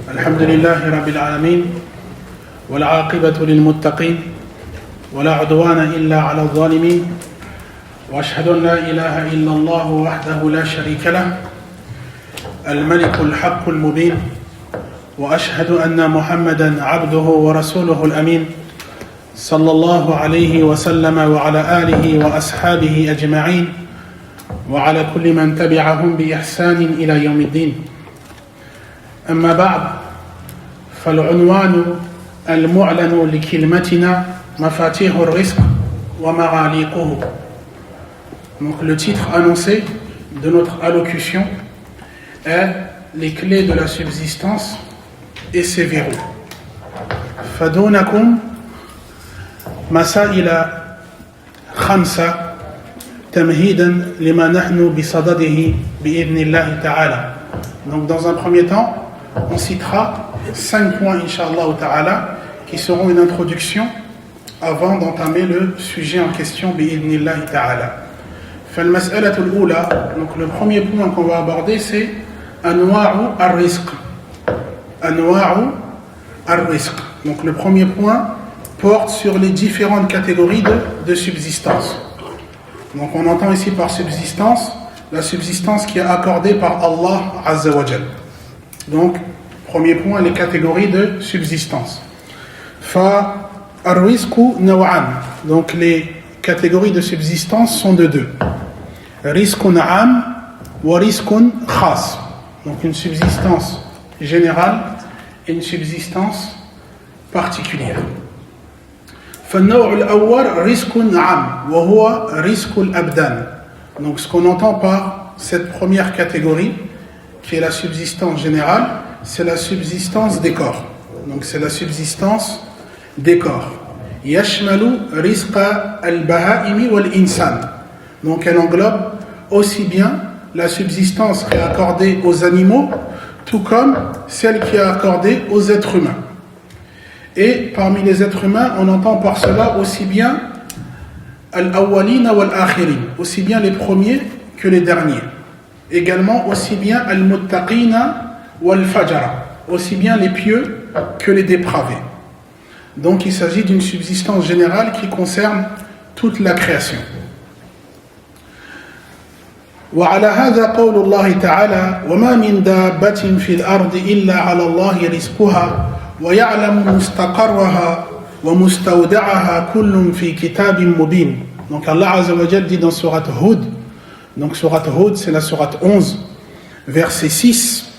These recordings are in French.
الحمد لله رب العالمين والعاقبة للمتقين ولا عدوان إلا على الظالمين وأشهد أن لا إله إلا الله وحده لا شريك له الملك الحق المبين وأشهد أن محمدا عبده ورسوله الأمين صلى الله عليه وسلم وعلى آله وأصحابه أجمعين وعلى كل من تبعهم بإحسان إلى يوم الدين. أما بعد فالعنوان المعلن لكلمتنا مفاتيح الرزق ومغاليقه. Donc le titre annoncé de notre allocution est les clés de la subsistance et ses verrous. فدونكم مسائل خمسة تمهيدا لما نحن بصدده بإذن الله تعالى. Donc dans un premier temps, on citera 5 points, Inch'Allah Ta'ala, qui seront une introduction avant d'entamer le sujet en question, bi'idnillahi ta'ala. فالمسألة الأولى, donc le premier point qu'on va aborder, c'est أنواع الرزق. أنواع الرزق. Donc le premier point porte sur les différentes catégories de subsistance. Donc on entend ici par subsistance la subsistance qui est accordée par Allah Azza wa Jal. Donc, premier point, les catégories de subsistance. Fa ar-rizqu naw'an. Donc, les catégories de subsistance sont de deux. Rizqun 'am wa rizqun khas. Donc, une subsistance générale et une subsistance particulière. فالنوع الأول رزق عام وهو رزق الأبدان. Donc ce qu'on entend par cette première catégorie, qui est la subsistance générale, c'est la subsistance des corps. Donc c'est la subsistance des corps. يشمل رزق البهائم والإنسان. Donc elle englobe aussi bien la subsistance qui est accordée aux animaux, tout comme celle qui est accordée aux êtres humains. Et parmi les êtres humains, on entend par cela aussi bien al-awwalina wal-akhirin, aussi bien les premiers que les derniers. Également aussi bien al-muttaqina wal-fajara, aussi bien les pieux que les dépravés. Donc il s'agit d'une subsistance générale qui concerne toute la création. وعلى هذا قول الله تعالى وما من دابة في الأرض إلا على الله رزقها وَيَعْلَمُ مُسْتَقَرَّهَا وَمُسْتَوْدَعَهَا كُلٌّ فِي كِتَابٍ مُبِينٍ. Donc Allah Azza wa Jal dit dans Surat Hud, donc Surat Hud c'est la Surat 11, verset 6,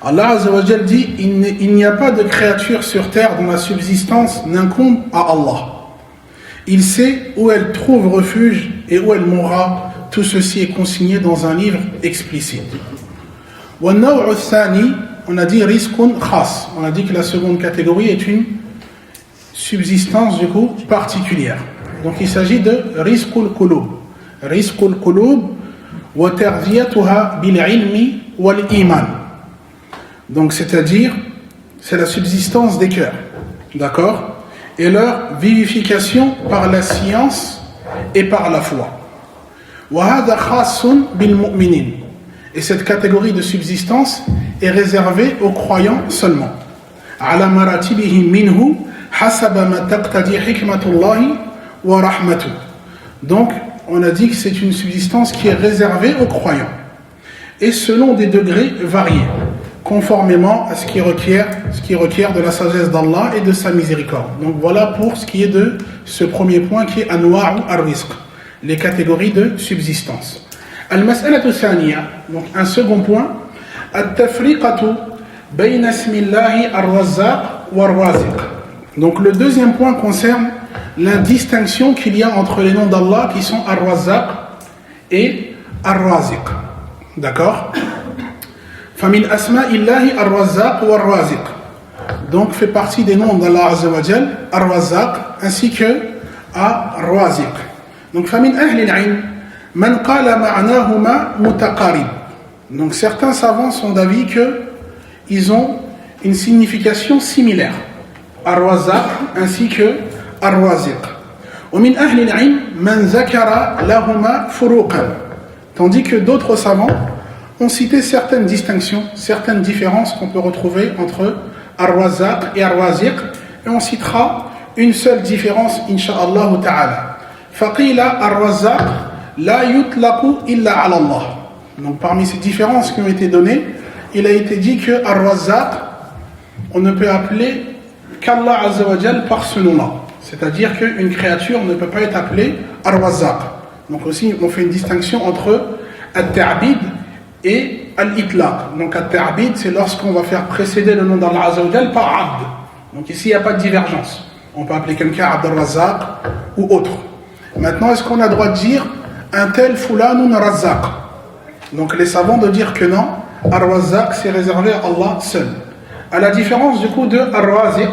Allah Azza wa Jal dit il n'y a pas de créature sur terre dont la subsistance n'incombe à Allah. Il sait où elle trouve refuge et où elle mourra. Tout ceci est consigné dans un livre explicite. وَالنَّوْعُ الثَّانِي, on a dit rizqun khas. On a dit que la seconde catégorie est une subsistance du coup particulière. Donc il s'agit de rizqul qulub. Rizqul qulub wa tarbiyatuha bil ilmi wal iman. Donc c'est-à-dire c'est la subsistance des cœurs. D'accord? Et leur vivification par la science et par la foi. Wa hadha khassun bil mu'minin. Et cette catégorie de subsistance est réservée aux croyants seulement. على مراتبهم منه حسب ما تقتضي حكمة الله ورحمته. Donc, on a dit que c'est une subsistance qui est réservée aux croyants. Et selon des degrés variés, conformément à ce qui requiert de la sagesse d'Allah et de sa miséricorde. Donc voilà pour ce qui est de ce premier point qui est anwa'u ar-rizq, les catégories de subsistance. المسألة الثانية, donc un second point, التفرقة بين اسم الله الرزاق والرازق. Donc le deuxième point concerne la distinction qu'il y a entre les noms d'Allah qui sont Ar-Razzaq et Ar-Raziq. D'accord? فمن أسماء الله الرزاق والرازق. Donc fait partie des noms d'Allah Azza wa Jal, Ar-Razzaq ainsi que Ar-Raziq. Donc فمن أهل العلم من قال معناهما متقارب. Donc certains savants sont d'avis qu'ils ont une signification similaire, Ar-Razzaq ainsi que Ar-Raziq. ومن أهل العلم من ذكر لهما فروقا. Tandis que d'autres savants ont cité certaines distinctions, certaines différences qu'on peut retrouver entre Ar-Razzaq et Ar-Raziq, et on citera une seule différence, Inch'Allah ta'ala. Faqila Ar-Razzaq la yutlaqu illa ala Allah. Donc parmi ces différences qui ont été données, il a été dit que Ar-Razzaq, on ne peut appeler qu'Allah Azza wa Jal par ce nom-là. C'est-à-dire qu'une créature ne peut pas être appelée Ar-Razzaq. Donc aussi, on fait une distinction entre Al-Ta'bid et Al-Itlaq. Donc Al-Ta'bid, c'est lorsqu'on va faire précéder le nom d'Allah Azza wa Jal par Abd. Donc ici, il n'y a pas de divergence. On peut appeler quelqu'un Abd al-Razzaq ou autre. Maintenant, est-ce qu'on a le droit de dire un tel Fulanun Razzaq? Donc les savants de dire que non, Ar-Razzaq, c'est réservé à Allah seul. À la différence du coup de Ar-Raziq,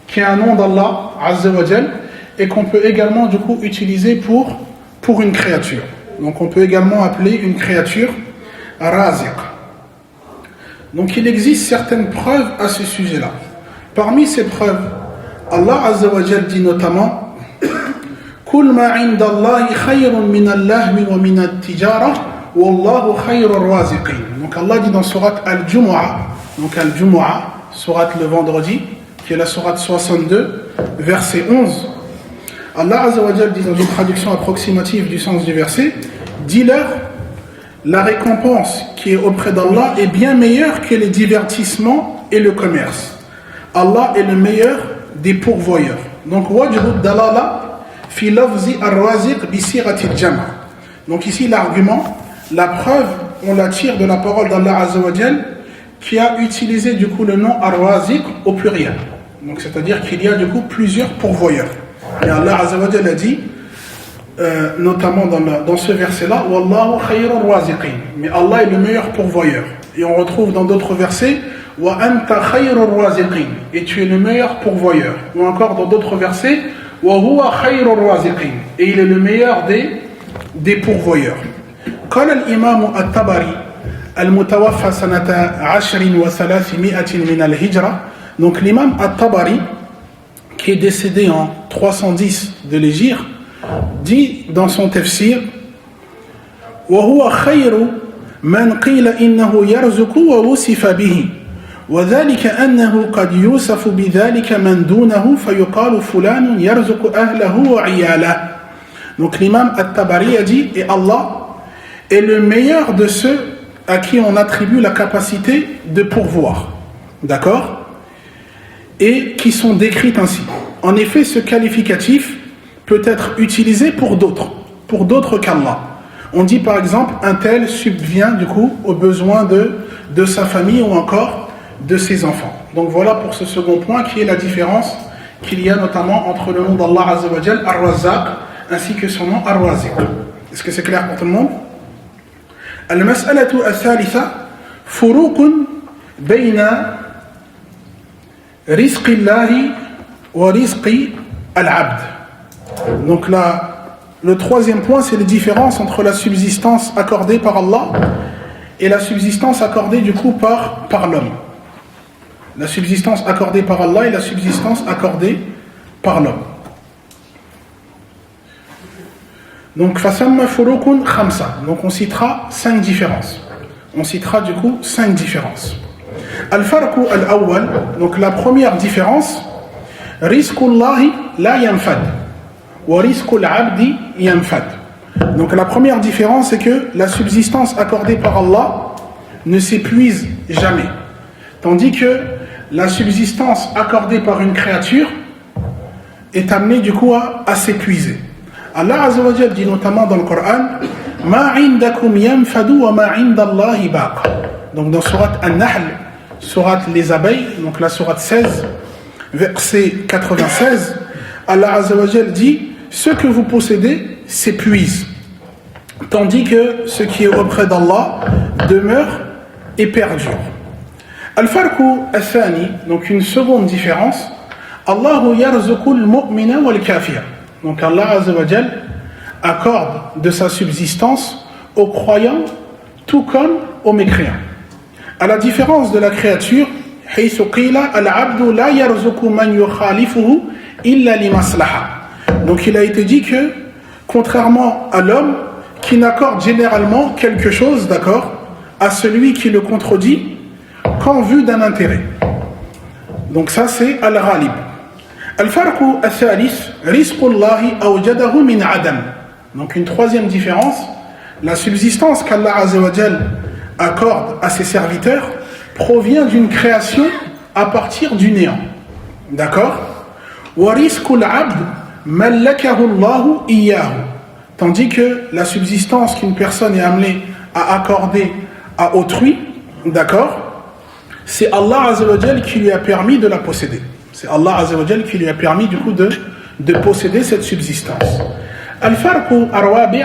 qui est un nom d'Allah Azza wa Jal, et qu'on peut également du coup utiliser pour une créature. Donc on peut également appeler une créature Raziq. Donc il existe certaines preuves à ce sujet-là. Parmi ces preuves, Allah Azza wa Jal dit notamment Kul ma inda Allahi khayrun min al-lahwi wa min al-tijara wallahu khayrur raziqin. Donc Allah dit dans surat Al-Jumu'ah, donc Al-Jumu'ah, surat le vendredi, qui est la surat 62, verset 11. Allah Azza wa Jal dit dans une traduction approximative du sens du verset, dis-leur, la récompense qui est auprès d'Allah est bien meilleure que les divertissements et le commerce. Allah est le meilleur des pourvoyeurs. Donc wajhud dalala fi lafzi ar-raziq bi sirati al-jam'. Donc ici l'argument, la preuve, on la tire de la parole d'Allah Azza wa Jal qui a utilisé du coup le nom ar-raziq au pluriel. Donc c'est-à-dire qu'il y a du coup plusieurs pourvoyeurs. Et Allah Azza wa Jal a dit notamment dans ce verset-là wallahu khayrur raziqin. Mais Allah est le meilleur pourvoyeur. Et on retrouve dans d'autres versets wa anta khayrur raziqin, et tu es le meilleur pourvoyeur. Ou encore dans d'autres versets wa huwa khayrur raziqin, et il est le meilleur des pourvoyeurs. قال الإمام الطبري المتوفى سنة 10 من الهجرة. Donc l'imam At-Tabari, qui est décédé en 310 de l'Hégire, dit dans son tafsir وهو خير من قيل إنه يرزق ووصف به وذلك أنه قد يوصف بذلك من دونه فيقال فلان يرزق أهله وعياله. Donc l'imam At-Tabari a dit, et Allah est le meilleur de ceux à qui on attribue la capacité de pourvoir. D'accord? Et qui sont décrites ainsi. En effet, ce qualificatif peut être utilisé pour d'autres qu'Allah. On dit par exemple, un tel subvient du coup aux besoins de sa famille ou encore de ses enfants. Donc voilà pour ce second point qui est la différence qu'il y a notamment entre le nom d'Allah Azza wa Jal, Ar-Razzaq, ainsi que son nom Ar-Raziq. Est-ce que c'est clair pour tout le monde? Al-mas'alatu al-thalitha furuqun bayna rizqi Allahi wa rizqi al-abd. Donc là, le troisième point, c'est les différences entre la subsistance accordée par Allah et la subsistance accordée du coup par l'homme. La subsistance accordée par Allah et la subsistance accordée par l'homme. Donc, fasamma furukun khamsa. Donc, on citera 5 différences. On citera du coup 5 différences. Al-farqu al-awwal. Donc, la première différence, rizqullahi la yanfad. Wa rizqul abdi yanfad. Donc, la première différence, c'est que la subsistance accordée par Allah ne s'épuise jamais. Tandis que la subsistance accordée par une créature est amenée du coup à s'épuiser. Allah Azza wa Jal dit notamment dans le Coran Ma indakum yanfadu wa ma indallahi baq. Donc dans surat An-Nahl, surat les abeilles, donc la surat 16, verset 96, Allah Azza wa Jal dit ce que vous possédez s'épuise, tandis que ce qui est auprès d'Allah demeure et perdure. Al-farqu al-thani, donc une seconde différence, Allahu yarzuqul mu'mina wal kafir. Donc Allah Azza wa Jal accorde de sa subsistance aux croyants tout comme aux mécréants. À la différence de la créature, حيث قيل العبد لا يرزق من يخالفه إلا لمصلحة. Donc il a été dit que contrairement à l'homme qui n'accorde généralement quelque chose, d'accord, à celui qui le contredit qu'en vue d'un intérêt. Donc ça c'est al-ghalib. Al-farqu al-thalith, rizqullahi awjadahu min adam. Donc une troisième différence, la subsistance qu'Allah Azza wa Jal accorde à ses serviteurs provient d'une création à partir du néant. D'accord? Wa rizqul abd mallakahu Allahu iyyahu. Tandis que la subsistance qu'une personne est amenée à accorder à autrui, d'accord, c'est Allah Azza wa Jal qui lui a permis de la posséder. C'est Allah Azza wa Jal qui lui a permis du coup de posséder cette subsistance. Al-farqu ar-rabi'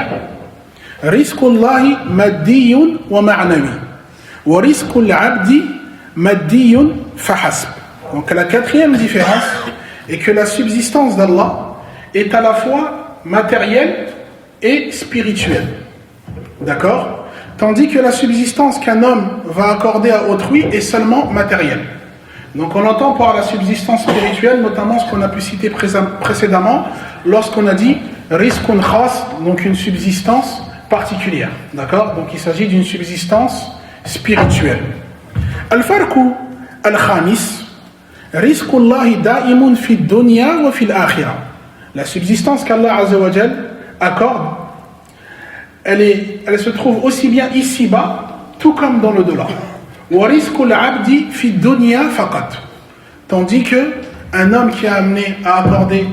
rizqullahi maddiyun wa ma'nawi wa rizqul 'abdi maddiyun fahasb. Donc la quatrième différence est que la subsistance d'Allah est à la fois matérielle et spirituelle. D'accord? Tandis que la subsistance qu'un homme va accorder à autrui est seulement matérielle. Donc on entend par la subsistance spirituelle notamment ce qu'on a pu citer précédemment lorsqu'on a dit rizqun khas, donc une subsistance particulière. D'accord? Donc il s'agit d'une subsistance spirituelle. Al-farqu al-khamis rizqullahi da'imun fi dunya wa fi al-akhirah. La subsistance qu'Allah Azza wa Jal accorde, elle se trouve aussi bien ici-bas, tout comme dans le delà. Wa rizqul 'abdi fi dunya faqat. Tandis que un homme qui est amené à accorder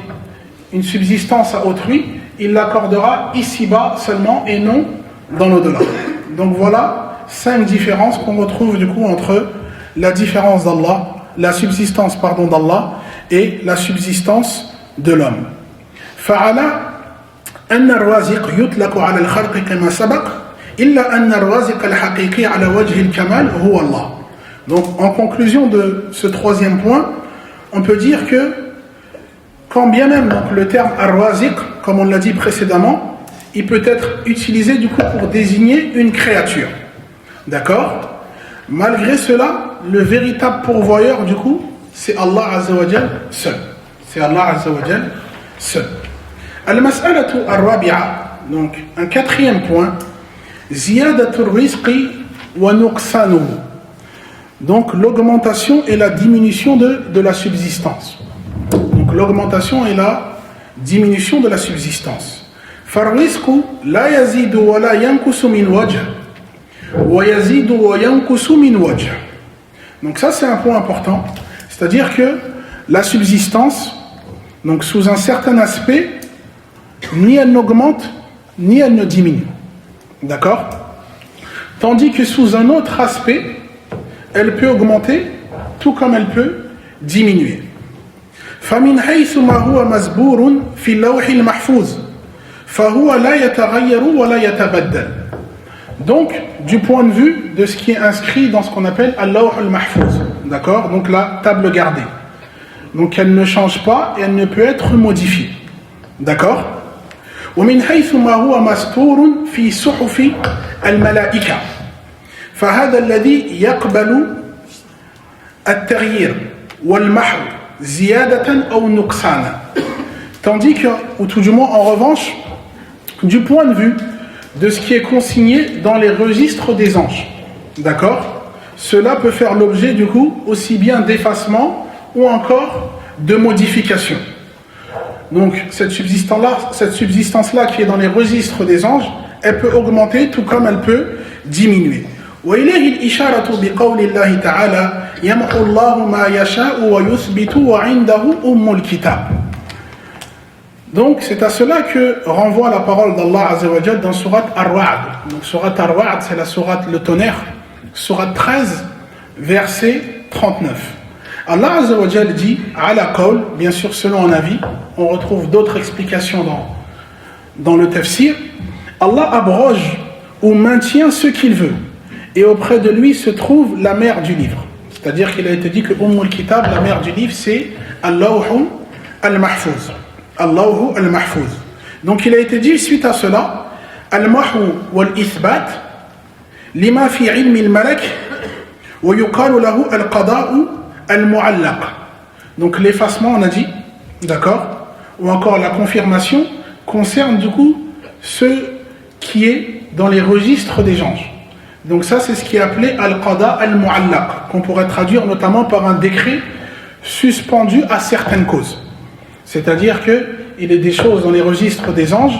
une subsistance à autrui, il l'accordera ici-bas seulement et non dans l'au-delà. Donc voilà 5 différences qu'on retrouve du coup entre la différence d'Allah, la subsistance d'Allah et la subsistance de l'homme. Fa'ala أن الرازق يطلق على الخلق كما سبق إلا أن الرازق الحقيقي على وجه الكمال هو الله. Donc en conclusion de ce troisième point, on peut dire que quand bien même donc, le terme ar-raziq, comme on l'a dit précédemment, il peut être utilisé du coup pour désigner une créature. D'accord? Malgré cela, le véritable pourvoyeur du coup, c'est Allah Azza wa Jal seul. C'est Allah Azza wa Jal seul. Al-mas'alatu ar-rabi'a, donc un quatrième point, ziyadatu rizqi wa nuqsanuhu. Donc l'augmentation et la diminution de la subsistance. Donc l'augmentation et la diminution de la subsistance. Far-rizqu la yazidu wa la yankusu min wajh wa yazidu wa yankusu min wajh. Donc ça c'est un point important, c'est-à-dire que la subsistance, donc sous un certain aspect, ni elle n'augmente, ni elle ne diminue. D'accord? Tandis que sous un autre aspect, elle peut augmenter, tout comme elle peut diminuer. فَمِنْ حَيْثُ مَا هُوَ مَزْبُورٌ فِي اللَّوْحِ الْمَحْفُوظِ فَهُوَ لَا يَتَغَيَّرُ وَلَا يَتَبَدَّلُ. Donc, du point de vue de ce qui est inscrit dans ce qu'on appelle al-lawh al-mahfouz, d'accord? Donc la table gardée. Donc elle ne change pas et elle ne peut être modifiée. D'accord? ومن حيث ما هو مستور في صحف الملائكة فهذا الذي يقبل التغيير والمحو زيادة أو نقصانا. Tandis que, ou tout du moins en revanche, du point de vue de ce qui est consigné dans les registres des anges, d'accord, cela peut faire l'objet du coup aussi bien d'effacement ou encore de modification. Donc cette subsistance-là qui est dans les registres des anges, elle peut augmenter tout comme elle peut diminuer. وإليه الإشارة بقول الله تعالى يمحو الله ما يشاء ويثبت وعنده أم الكتاب. Donc c'est à cela que renvoie la parole d'Allah Azza wa Jal dans Surat Ar-Ra'd. Donc Surat Ar-Ra'd, c'est la Surat le tonnerre, Surat 13, verset 39. Allah Azza wa Jal dit, ala qawl, bien sûr selon un avis, on retrouve d'autres explications dans le tafsir, Allah abroge ou maintient ce qu'il veut, et auprès de lui se trouve la mère du livre. C'est-à-dire qu'il a été dit que Ummul Kitab, la mère du livre, c'est Allahu al-Mahfouz. Allahu al-Mahfouz. Donc il a été dit suite à cela, al-Mahou wal-Ithbat, lima fi ilmi al-Malak, wa yuqalu lahu al-Qada'u al-Mu'allaq. Donc l'effacement, on a dit, d'accord, ou encore la confirmation, concerne du coup ce qui est dans les registres des anges. Donc ça, c'est ce qui est appelé al-qada al-mu'allaq, qu'on pourrait traduire notamment par un décret suspendu à certaines causes. C'est-à-dire qu'il est des choses dans les registres des anges,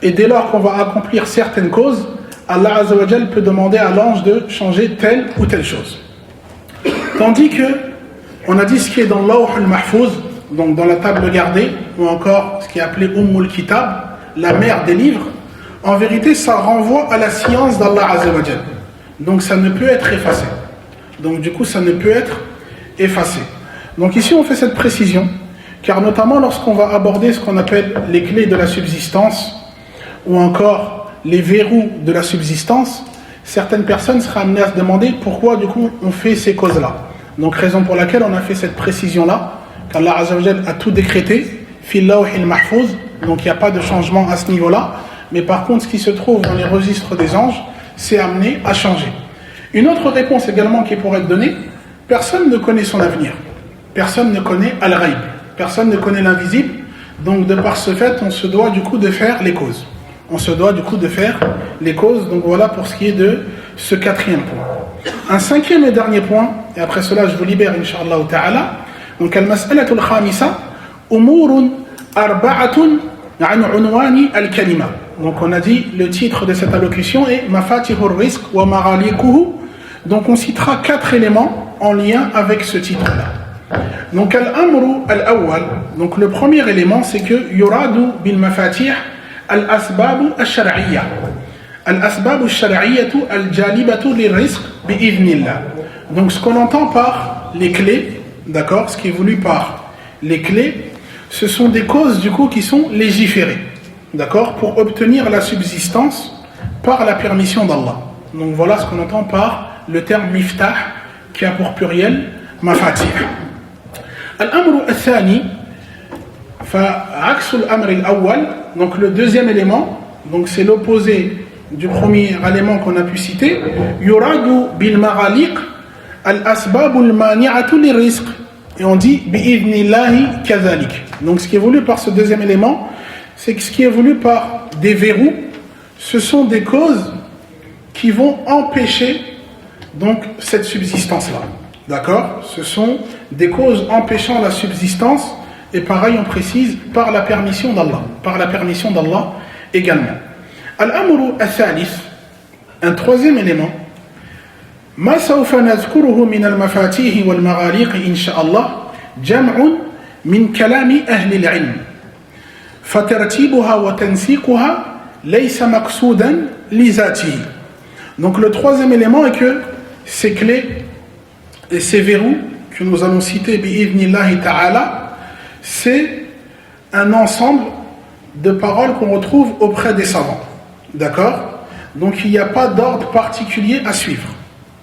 et dès lors qu'on va accomplir certaines causes, Allah Azza wa Jal peut demander à l'ange de changer telle ou telle chose. Tandis que, on a dit ce qui est dans l'Awh al-Mahfouz, donc dans la table gardée, ou encore ce qui est appelé Ummul Kitab, la mère des livres, en vérité ça renvoie à la science d'Allah Azza wa Jal. Donc ça ne peut être effacé. Donc du coup ça ne peut être effacé. Donc ici on fait cette précision, car notamment lorsqu'on va aborder ce qu'on appelle les clés de la subsistance, ou encore les verrous de la subsistance, certaines personnes seraient amenées à se demander pourquoi du coup on fait ces causes-là. Donc raison pour laquelle on a fait cette précision-là, qu'Allah Azza wa Jal a tout décrété, fil lawh al-mahfouz, donc il n'y a pas de changement à ce niveau-là, mais par contre ce qui se trouve dans les registres des anges, c'est amené à changer. Une autre réponse également qui pourrait être donnée, personne ne connaît son avenir, personne ne connaît al-ghaib, personne ne connaît l'invisible, donc de par ce fait on se doit du coup de faire les causes. On se doit du coup de faire les causes. Donc voilà pour ce qui est de ce quatrième point. Un cinquième et dernier point, et après cela je vous libère incha'Allah ta'ala. Donc al-mas'alatul khamisa umurun arba'atun an unwani al-kalima. Donc on a dit le titre de cette allocution est mafatihur rizq wa maghaliquhu. Donc on citera 4 éléments en lien avec ce titre-là. Donc al-amru al-awwal. Donc le premier élément c'est que yuradu bil mafatih al-asbab al-shar'iyya. Al-asbab al-shar'iyyah al-jalibatu lir-rizq bi-idhnillah. Donc ce qu'on entend par les clés, d'accord, ce qui est voulu par les clés, ce sont des causes du coup qui sont légiférées, d'accord, pour obtenir la subsistance par la permission d'Allah. Donc voilà ce qu'on entend par le terme miftah qui a pour pluriel mafatih. Al-amru al-thani fa-aksu al-amr al-awwal. Donc le deuxième élément, donc c'est l'opposé du premier élément qu'on a pu citer, yuradu bil maghaliq al-asbab al-mani'atu lir-rizq. Et on dit bi'idhnillahi kadhalik. Donc ce qui est voulu par ce deuxième élément, c'est que ce qui est voulu par des verrous, ce sont des causes qui vont empêcher donc cette subsistance-là. D'accord ? Ce sont des causes empêchant la subsistance, et pareil on précise, par la permission d'Allah. Par la permission d'Allah également. Al-amru al-thalith, un troisième élément, ما سوف نذكره من المفاتيح والمغاليق إن شاء الله جمع من كلام أهل العلم فترتيبها وتنسيقها ليس مقصودا لذاته. Donc le troisième élément est que ces clés et ces verrous que nous allons citer bi'idhnillahi ta'ala, c'est un ensemble de paroles qu'on retrouve auprès des savants. D'accord ? Donc il n'y a pas d'ordre particulier à suivre.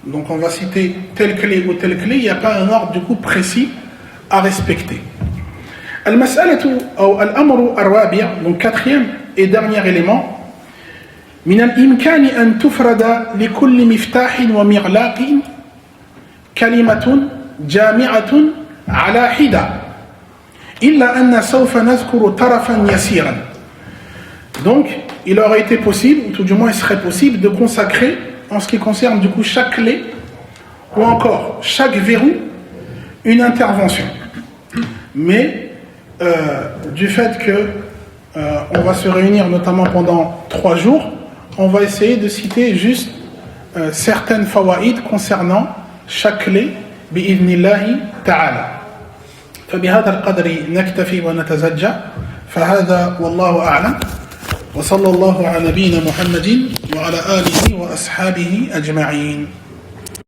Donc on va citer telle clé ou telle clé, il n'y a pas un ordre du coup précis à respecter. Al-mas'alatu ou al-amru ar-rabi', donc quatrième et dernier élément, من الإمكان أن تفرد لكل مفتاح ومغلاق كلمة جامعة على حدة إلا أن سوف نذكر طرفا يسيرا. Donc il aurait été possible, ou tout du moins il serait possible de consacrer en ce qui concerne du coup chaque clé ou encore chaque verrou une intervention. Mais du fait que on va se réunir notamment pendant 3 jours, on va essayer de citer juste certaines fawaïd concernant chaque clé bi'idhnillahi ta'ala. فبهذا القدر نكتفي ونتزجى فهذا والله أعلم وصلى الله على نبينا محمد وعلى آله وأصحابه أجمعين.